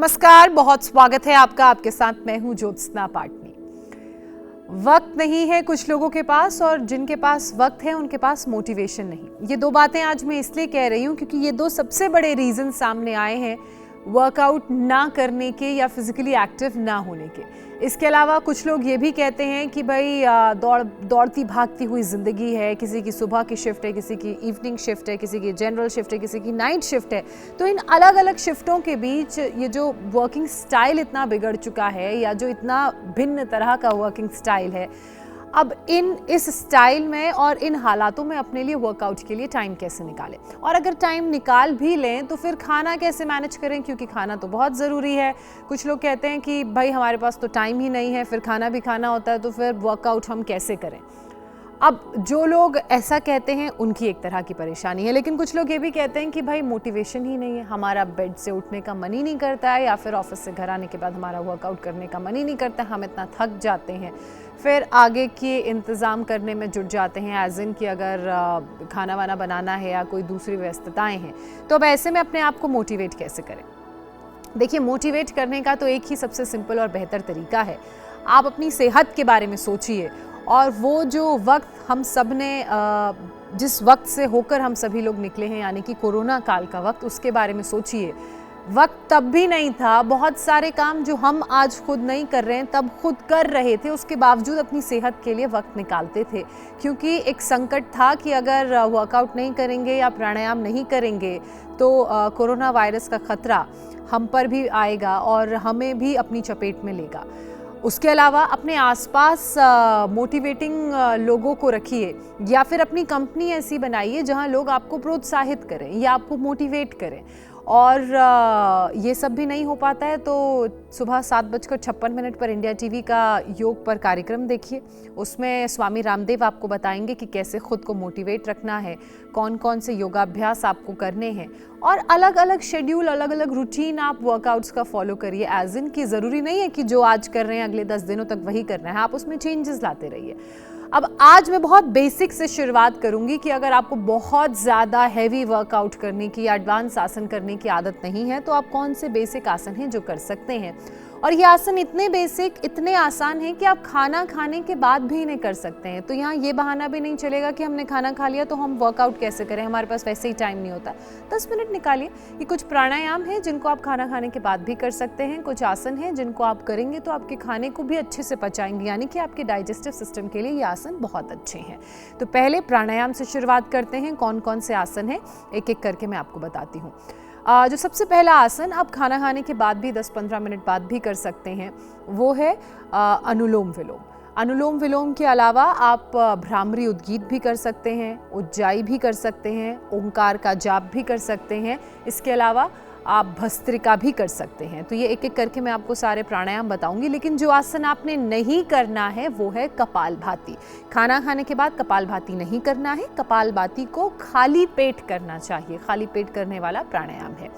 नमस्कार, बहुत स्वागत है आपका। आपके साथ मैं हूं ज्योत्सना पाटनी। वक्त नहीं है कुछ लोगों के पास और जिनके पास वक्त है उनके पास मोटिवेशन नहीं। ये दो बातें आज मैं इसलिए कह रही हूं क्योंकि ये दो सबसे बड़े रीजन सामने आए हैं वर्कआउट ना करने के या फिजिकली एक्टिव ना होने के। इसके अलावा कुछ लोग ये भी कहते हैं कि भाई दौड़ती भागती हुई ज़िंदगी है, किसी की सुबह की शिफ्ट है, किसी की इवनिंग शिफ्ट है, किसी की जनरल शिफ्ट है, किसी की नाइट शिफ्ट है। तो इन अलग अलग शिफ्टों के बीच ये जो वर्किंग स्टाइल इतना बिगड़ चुका है या जो इतना भिन्न तरह का वर्किंग स्टाइल है, अब इस स्टाइल में और इन हालातों में अपने लिए वर्कआउट के लिए टाइम कैसे निकालें, और अगर टाइम निकाल भी लें तो फिर खाना कैसे मैनेज करें, क्योंकि खाना तो बहुत ज़रूरी है। कुछ लोग कहते हैं कि भाई हमारे पास तो टाइम ही नहीं है, फिर खाना भी खाना होता है, तो फिर वर्कआउट हम कैसे करें। अब जो लोग ऐसा कहते हैं उनकी एक तरह की परेशानी है, लेकिन कुछ लोग ये भी कहते हैं कि भाई मोटिवेशन ही नहीं है, हमारा बेड से उठने का मन ही नहीं करता है, या फिर ऑफिस से घर आने के बाद हमारा वर्कआउट करने का मन ही नहीं करता, हम इतना थक जाते हैं, फिर आगे के इंतज़ाम करने में जुट जाते हैं, एज इन कि अगर खाना वाना बनाना है या कोई दूसरी व्यस्तताएँ हैं। तो अब ऐसे में अपने आप को मोटिवेट कैसे करें। देखिए, मोटिवेट करने का तो एक ही सबसे सिंपल और बेहतर तरीका है। आप अपनी सेहत के बारे में सोचिए, और वो जो वक्त हम सब ने जिस वक्त से होकर हम सभी लोग निकले हैं, यानी कि कोरोना काल का वक्त, उसके बारे में सोचिए। वक्त तब भी नहीं था, बहुत सारे काम जो हम आज खुद नहीं कर रहे हैं तब खुद कर रहे थे, उसके बावजूद अपनी सेहत के लिए वक्त निकालते थे, क्योंकि एक संकट था कि अगर वर्कआउट नहीं करेंगे या प्राणायाम नहीं करेंगे तो कोरोना वायरस का खतरा हम पर भी आएगा और हमें भी अपनी चपेट में लेगा। उसके अलावा अपने आसपास मोटिवेटिंग लोगों को रखिए, या फिर अपनी कंपनी ऐसी बनाइए जहां लोग आपको प्रोत्साहित करें या आपको मोटिवेट करें। और ये सब भी नहीं हो पाता है तो सुबह 7:56 पर इंडिया टीवी का योग पर कार्यक्रम देखिए। उसमें स्वामी रामदेव आपको बताएंगे कि कैसे खुद को मोटिवेट रखना है, कौन कौन से योगाभ्यास आपको करने हैं, और अलग अलग शेड्यूल, अलग अलग रूटीन आप वर्कआउट्स का फॉलो करिए। एज इन कि ज़रूरी नहीं है कि जो आज कर रहे हैं अगले 10 दिनों तक वही करना है, आप उसमें चेंजेस लाते रहिए। अब आज मैं बहुत बेसिक से शुरुआत करूंगी कि अगर आपको बहुत ज़्यादा हैवी वर्कआउट करने की या एडवांस आसन करने की आदत नहीं है तो आप कौन से बेसिक आसन हैं जो कर सकते हैं। और ये आसन इतने बेसिक, इतने आसान हैं कि आप खाना खाने के बाद भी इन्हें कर सकते हैं। तो यहाँ ये बहाना भी नहीं चलेगा कि हमने खाना खा लिया तो हम वर्कआउट कैसे करें, हमारे पास वैसे ही टाइम नहीं होता। 10 मिनट निकालिए। ये कुछ प्राणायाम है जिनको आप खाना खाने के बाद भी कर सकते हैं, कुछ आसन हैं जिनको आप करेंगे तो आपके खाने को भी अच्छे से पचाएंगे, यानी कि आपके डाइजेस्टिव सिस्टम के लिए ये आसन बहुत अच्छे हैं। तो पहले प्राणायाम से शुरुआत करते हैं। कौन कौन से आसन हैं एक एक करके मैं आपको बताती हूँ। जो सबसे पहला आसन आप खाना खाने के बाद भी 10-15 मिनट बाद भी कर सकते हैं, वो है अनुलोम विलोम। अनुलोम विलोम के अलावा आप भ्रामरी उद्गीत भी कर सकते हैं, उज्जाई भी कर सकते हैं, ओंकार का जाप भी कर सकते हैं। इसके अलावा आप भस्त्रिका भी कर सकते हैं। तो ये एक एक करके मैं आपको सारे प्राणायाम बताऊंगी, लेकिन जो आसन आपने नहीं करना है वो है कपालभाति। खाना खाने के बाद कपालभाति नहीं करना है, कपालभाति को खाली पेट करना चाहिए, खाली पेट करने वाला प्राणायाम है।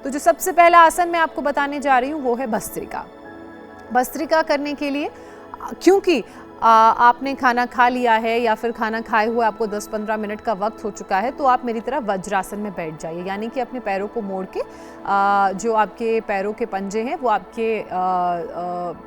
तो जो सबसे पहला आसन मैं आपको बताने जा रही हूँ वो है भस्त्रिका। भस्त्रिका करने के लिए, क्योंकि आपने खाना खा लिया है या फिर खाना खाए हुए आपको 10-15 मिनट का वक्त हो चुका है, तो आप मेरी तरह वज्रासन में बैठ जाइए, यानी कि अपने पैरों को मोड़ के जो आपके पैरों के पंजे हैं वो आपके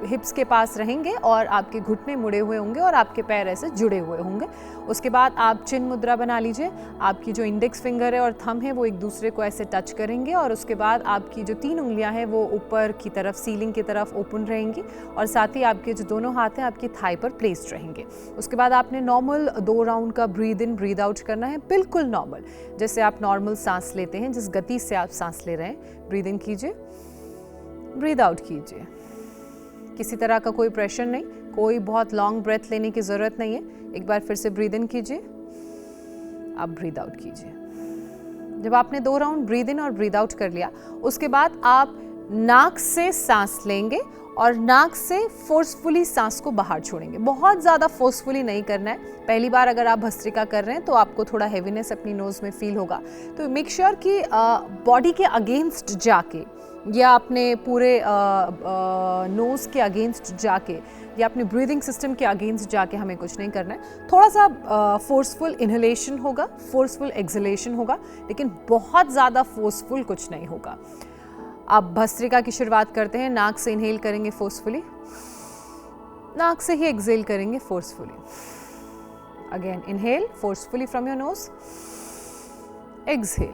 हिप्स के पास रहेंगे और आपके घुटने मुड़े हुए होंगे और आपके पैर ऐसे जुड़े हुए होंगे। उसके बाद आप चिन्ह मुद्रा बना लीजिए। आपकी जो इंडेक्स फिंगर है और थंब है वो एक दूसरे को ऐसे टच करेंगे, और उसके बाद आपकी जो 3 उंगलियां हैं वो ऊपर की तरफ, सीलिंग की तरफ ओपन रहेंगी, और साथ ही आपके जो दोनों हाथ हैं आपकी थाई पर प्लेस्ड रहेंगे। उसके बाद आपने नॉर्मल 2 राउंड का ब्रीद इन ब्रीद आउट करना है, बिल्कुल नॉर्मल, जैसे आप नॉर्मल सांस लेते हैं, जिस गति से आप सांस ले रहे हैं। ब्रीद इन कीजिए, ब्रीद आउट कीजिए। किसी तरह का कोई प्रेशर नहीं, कोई बहुत लॉन्ग ब्रेथ लेने की ज़रूरत नहीं है। एक बार फिर से ब्रीद इन कीजिए, अब ब्रीद आउट कीजिए। जब आपने 2 राउंड ब्रीद इन और ब्रीद आउट कर लिया, उसके बाद आप नाक से सांस लेंगे और नाक से फोर्सफुली सांस को बाहर छोड़ेंगे। बहुत ज़्यादा फोर्सफुली नहीं करना है। पहली बार अगर आप भस्त्रिका कर रहे हैं तो आपको थोड़ा हैवीनेस अपनी नोज़ में फील होगा, तो मेक श्योर कि बॉडी के अगेंस्ट जाके या अपने पूरे नोज़ के अगेंस्ट जाके या अपने ब्रीदिंग सिस्टम के अगेंस्ट जाके हमें कुछ नहीं करना है। थोड़ा सा फोर्सफुल इनहेलेशन होगा, फोर्सफुल एक्सहेलेशन होगा, लेकिन बहुत ज़्यादा फोर्सफुल कुछ नहीं होगा। अब भस्त्रिका की शुरुआत करते हैं। नाक से इनहेल करेंगे फोर्सफुली, नाक से ही एक्सहेल करेंगे forcefully. Again inhale forcefully from your nose, exhale.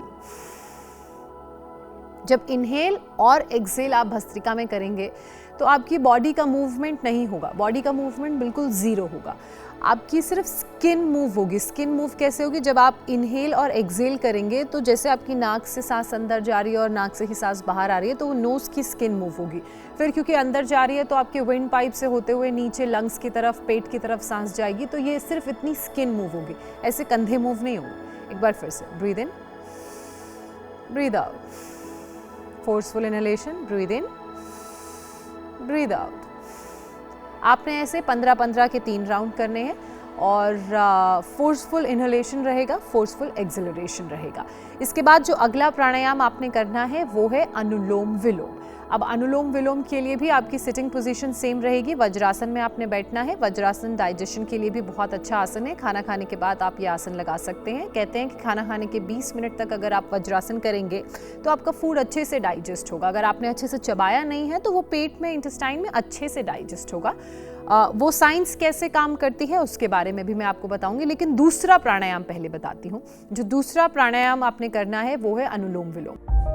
जब इनहेल और एक्सहेल आप भस्त्रिका में करेंगे तो आपकी बॉडी का मूवमेंट नहीं होगा, बॉडी का मूवमेंट बिल्कुल जीरो होगा। आपकी सिर्फ स्किन मूव होगी। स्किन मूव कैसे होगी? जब आप इनहेल और एक्सहेल करेंगे तो जैसे आपकी नाक से सांस अंदर जा रही है और नाक से ही सांस बाहर आ रही है, तो वो नोज़ की स्किन मूव होगी। फिर क्योंकि अंदर जा रही है तो आपके विंड पाइप से होते हुए नीचे लंग्स की तरफ, पेट की तरफ सांस जाएगी, तो ये सिर्फ इतनी स्किन मूव होगी, ऐसे कंधे मूव नहीं होंगे। एक बार फिर से breathe in, breathe out. Forceful inhalation, breathe in, breathe out. आपने ऐसे 15-15 के 3 राउंड करने हैं और फोर्सफुल इनहेलेशन रहेगा, फोर्सफुल एक्सेलरेशन रहेगा। इसके बाद जो अगला प्राणायाम आपने करना है वो है अनुलोम विलोम। अब अनुलोम विलोम के लिए भी आपकी सिटिंग पोजीशन सेम रहेगी। वज्रासन में आपने बैठना है। वज्रासन डाइजेशन के लिए भी बहुत अच्छा आसन है। खाना खाने के बाद आप ये आसन लगा सकते हैं। कहते हैं कि खाना खाने के 20 मिनट तक अगर आप वज्रासन करेंगे तो आपका फूड अच्छे से डाइजेस्ट होगा। अगर आपने अच्छे से चबाया नहीं है तो वो पेट में, इंटेस्टाइन में अच्छे से डाइजेस्ट होगा। वो साइंस कैसे काम करती है उसके बारे में भी मैं आपको बताऊंगी, लेकिन दूसरा प्राणायाम पहले बताती हूँ। जो दूसरा प्राणायाम आपने करना है वो है अनुलोम विलोम।